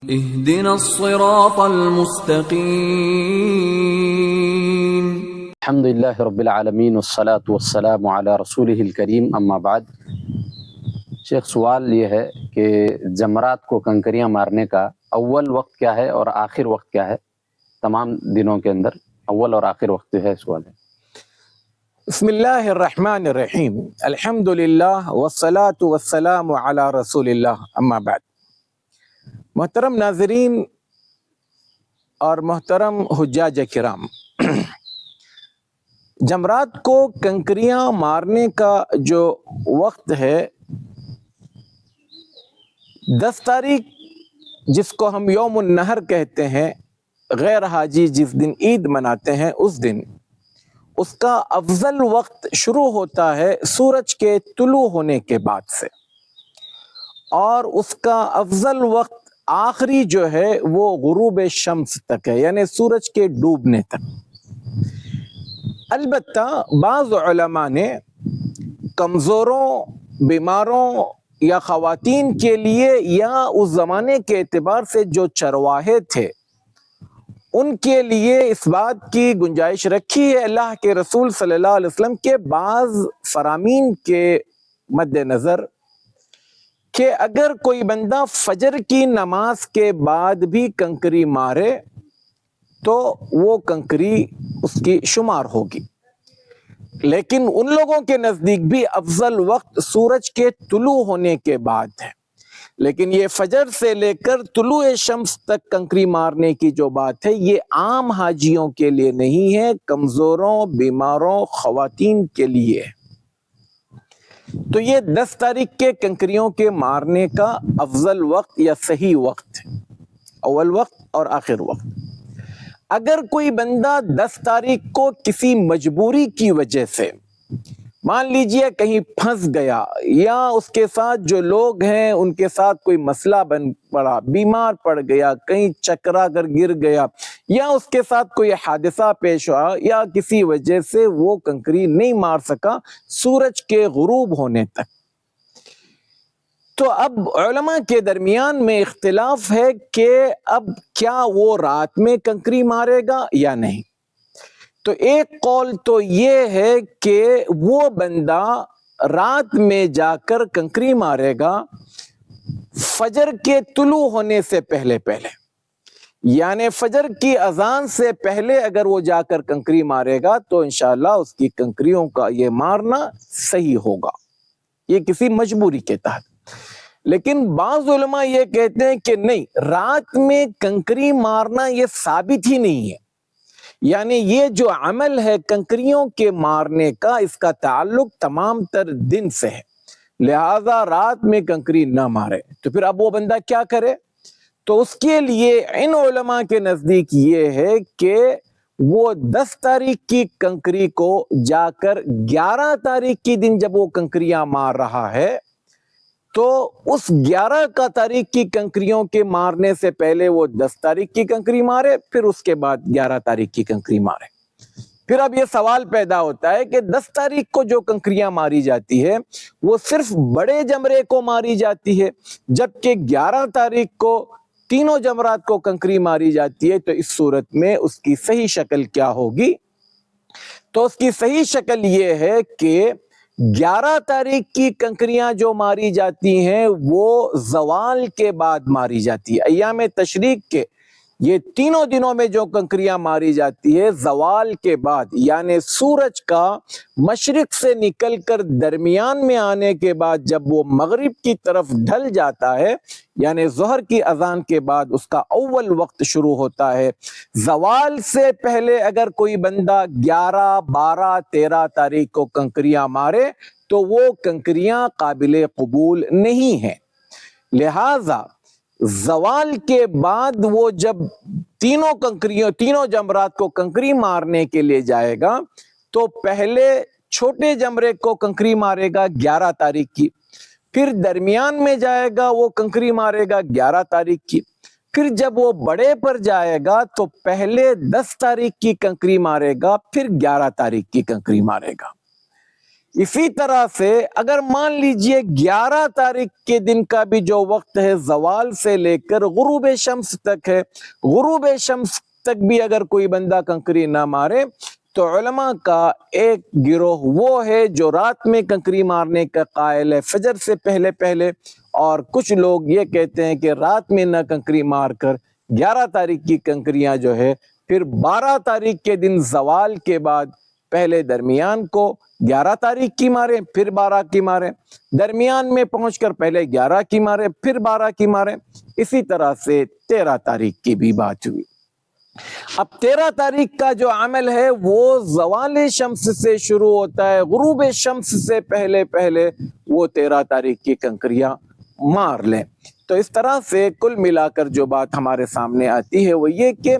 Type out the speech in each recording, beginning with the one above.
اهدنا الصراط المستقيم. الحمد لله رب العالمین والصلاة والسلام علی رسولہ الکریم، اما بعد۔ شیخ، سوال یہ ہے کہ جمرات کو کنکریاں مارنے کا اول وقت کیا ہے اور آخر وقت کیا ہے؟ تمام دنوں کے اندر اول اور آخر وقت جو ہے سوال ہے۔ بسم اللہ الرحمن الرحیم، الحمد للہ والصلاة والسلام علی رسول اللہ، اما بعد۔ محترم ناظرین اور محترم حجاج کرام، جمرات کو کنکریاں مارنے کا جو وقت ہے 10 تاریخ، جس کو ہم یوم النحر کہتے ہیں، غیر حاجی جس دن عید مناتے ہیں اس دن، اس کا افضل وقت شروع ہوتا ہے سورج کے طلوع ہونے کے بعد سے، اور اس کا افضل وقت آخری جو ہے وہ غروب شمس تک ہے، یعنی سورج کے ڈوبنے تک۔ البتہ بعض علماء نے کمزوروں، بیماروں یا خواتین کے لیے یا اس زمانے کے اعتبار سے جو چرواہے تھے ان کے لیے اس بات کی گنجائش رکھی ہے اللہ کے رسول صلی اللہ علیہ وسلم کے بعض فرامین کے مد نظر، کہ اگر کوئی بندہ فجر کی نماز کے بعد بھی کنکری مارے تو وہ کنکری اس کی شمار ہوگی، لیکن ان لوگوں کے نزدیک بھی افضل وقت سورج کے طلوع ہونے کے بعد ہے۔ لیکن یہ فجر سے لے کر طلوع شمس تک کنکری مارنے کی جو بات ہے یہ عام حاجیوں کے لیے نہیں ہے، کمزوروں، بیماروں، خواتین کے لیے ہے۔ تو یہ 10 تاریخ کے کنکریوں کے مارنے کا افضل وقت یا صحیح وقت ہے، اول وقت اور آخر وقت۔ اگر کوئی بندہ 10 تاریخ کو کسی مجبوری کی وجہ سے، مان لیجئے کہیں پھنس گیا، یا اس کے ساتھ جو لوگ ہیں ان کے ساتھ کوئی مسئلہ بن پڑا، بیمار پڑ گیا، کہیں چکرا کر گر گیا، یا اس کے ساتھ کوئی حادثہ پیش ہوا، یا کسی وجہ سے وہ کنکری نہیں مار سکا سورج کے غروب ہونے تک، تو اب علماء کے درمیان میں اختلاف ہے کہ اب کیا وہ رات میں کنکری مارے گا یا نہیں۔ تو ایک قول تو یہ ہے کہ وہ بندہ رات میں جا کر کنکری مارے گا فجر کے طلوع ہونے سے پہلے، یعنی فجر کی اذان سے پہلے اگر وہ جا کر کنکری مارے گا تو انشاءاللہ اس کی کنکریوں کا یہ مارنا صحیح ہوگا، یہ کسی مجبوری کے تحت۔ لیکن بعض علماء یہ کہتے ہیں کہ نہیں، رات میں کنکری مارنا یہ ثابت ہی نہیں ہے، یعنی یہ جو عمل ہے کنکریوں کے مارنے کا، اس کا تعلق تمام تر دن سے ہے، لہذا رات میں کنکری نہ مارے۔ تو پھر اب وہ بندہ کیا کرے؟ تو اس کے لیے ان علماء کے نزدیک یہ ہے کہ وہ 10 تاریخ کی کنکری کو جا کر 11 تاریخ کی دن جب وہ کنکریاں مار رہا ہے تو اس 11 کا تاریخ کی کنکریوں کے مارنے سے پہلے وہ 10 تاریخ کی کنکری مارے، پھر اس کے بعد 11 تاریخ کی کنکری مارے۔ پھر اب یہ سوال پیدا ہوتا ہے کہ 10 تاریخ کو جو کنکریاں ماری جاتی ہے وہ صرف بڑے جمرے کو ماری جاتی ہے، جبکہ 11 تاریخ کو تینوں جمرات کو کنکری ماری جاتی ہے، تو اس صورت میں اس کی صحیح شکل کیا ہوگی؟ تو اس کی صحیح شکل یہ ہے کہ 11 تاریخ کی کنکریاں جو ماری جاتی ہیں وہ زوال کے بعد ماری جاتی ہے۔ ایام تشریق کے یہ تینوں دنوں میں جو کنکریاں ماری جاتی ہے زوال کے بعد، یعنی سورج کا مشرق سے نکل کر درمیان میں آنے کے بعد جب وہ مغرب کی طرف ڈھل جاتا ہے، یعنی ظہر کی اذان کے بعد اس کا اول وقت شروع ہوتا ہے۔ زوال سے پہلے اگر کوئی بندہ 11، 12، 13 تاریخ کو کنکریاں مارے تو وہ کنکریاں قابل قبول نہیں ہیں، لہذا زوال کے بعد وہ جب تینوں جمرات کو کنکری مارنے کے لیے جائے گا تو پہلے چھوٹے جمرے کو کنکری مارے گا 11 تاریخ کی، پھر درمیان میں جائے گا وہ کنکری مارے گا 11 تاریخ کی، پھر جب وہ بڑے پر جائے گا تو پہلے 10 تاریخ کی کنکری مارے گا، پھر 11 تاریخ کی کنکری مارے گا۔ اسی طرح سے اگر مان لیجئے 11 تاریخ کے دن کا بھی جو وقت ہے زوال سے لے کر غروب شمس تک ہے، غروب شمس تک بھی اگر کوئی بندہ کنکری نہ مارے تو علماء کا ایک گروہ وہ ہے جو رات میں کنکری مارنے کا قائل ہے فجر سے پہلے پہلے، اور کچھ لوگ یہ کہتے ہیں کہ رات میں نہ کنکری مار کر 11 تاریخ کی کنکریاں جو ہے پھر 12 تاریخ کے دن زوال کے بعد پہلے درمیان کو 11 تاریخ کی مارے پھر 12 کی مارے، درمیان میں پہنچ کر پہلے 11 کی مارے پھر 12 کی مارے، اسی طرح سے 13 تاریخ کی بھی بات ہوئی۔ اب 13 تاریخ کا جو عمل ہے وہ زوال شمس سے شروع ہوتا ہے، غروب شمس سے پہلے پہلے وہ 13 تاریخ کی کنکریاں مار لیں۔ تو اس طرح سے کل ملا کر جو بات ہمارے سامنے آتی ہے وہ یہ کہ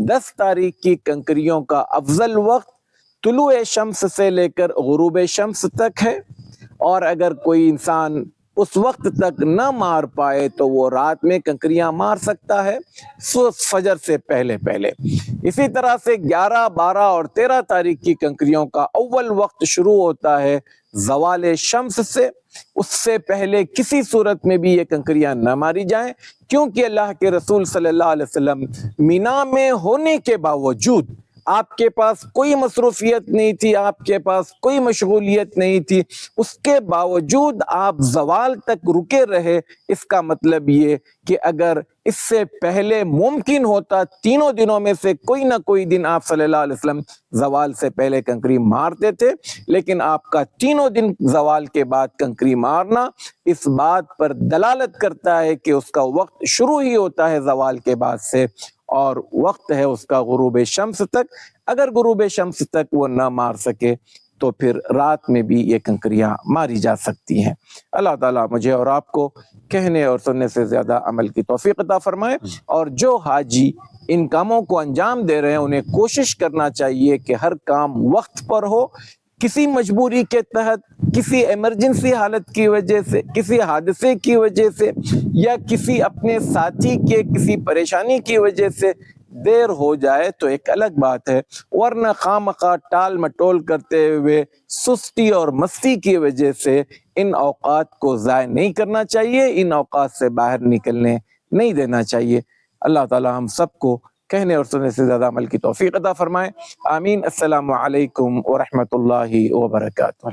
10 تاریخ کی کنکریوں کا افضل وقت طلوع شمس سے لے کر غروب شمس تک ہے، اور اگر کوئی انسان اس وقت تک نہ مار پائے تو وہ رات میں کنکریاں مار سکتا ہے فجر سے پہلے پہلے۔ اسی طرح سے 11، 12 اور 13 تاریخ کی کنکریوں کا اول وقت شروع ہوتا ہے زوال شمس سے، اس سے پہلے کسی صورت میں بھی یہ کنکریاں نہ ماری جائیں، کیونکہ اللہ کے رسول صلی اللہ علیہ وسلم مینا میں ہونے کے باوجود آپ کے پاس کوئی مصروفیت نہیں تھی، آپ کے پاس کوئی مشغولیت نہیں تھی، اس کے باوجود آپ زوال تک رکے رہے۔ اس کا مطلب یہ کہ اگر اس سے پہلے ممکن ہوتا تینوں دنوں میں سے کوئی نہ کوئی دن آپ صلی اللہ علیہ وسلم زوال سے پہلے کنکری مارتے تھے، لیکن آپ کا تینوں دن زوال کے بعد کنکری مارنا اس بات پر دلالت کرتا ہے کہ اس کا وقت شروع ہی ہوتا ہے زوال کے بعد سے، اور وقت ہے اس کا غروب شمس تک۔ اگر غروب شمس تک وہ نہ مار سکے تو پھر رات میں بھی یہ کنکریاں ماری جا سکتی ہیں۔ اللہ تعالیٰ مجھے اور آپ کو کہنے اور سننے سے زیادہ عمل کی توفیق عطا فرمائے، اور جو حاجی ان کاموں کو انجام دے رہے ہیں انہیں کوشش کرنا چاہیے کہ ہر کام وقت پر ہو۔ کسی مجبوری کے تحت، کسی ایمرجنسی حالت کی وجہ سے، کسی حادثے کی وجہ سے، یا کسی اپنے ساتھی کے کسی پریشانی کی وجہ سے دیر ہو جائے تو ایک الگ بات ہے، ورنہ خواہ مخواہ ٹال مٹول کرتے ہوئے سستی اور مستی کی وجہ سے ان اوقات کو ضائع نہیں کرنا چاہیے، ان اوقات سے باہر نکلنے نہیں دینا چاہیے۔ اللہ تعالی ہم سب کو کہنے اور سننے سے زیادہ عمل کی توفیق عطا فرمائے، آمین۔ السلام علیکم ورحمۃ اللہ وبرکاتہ۔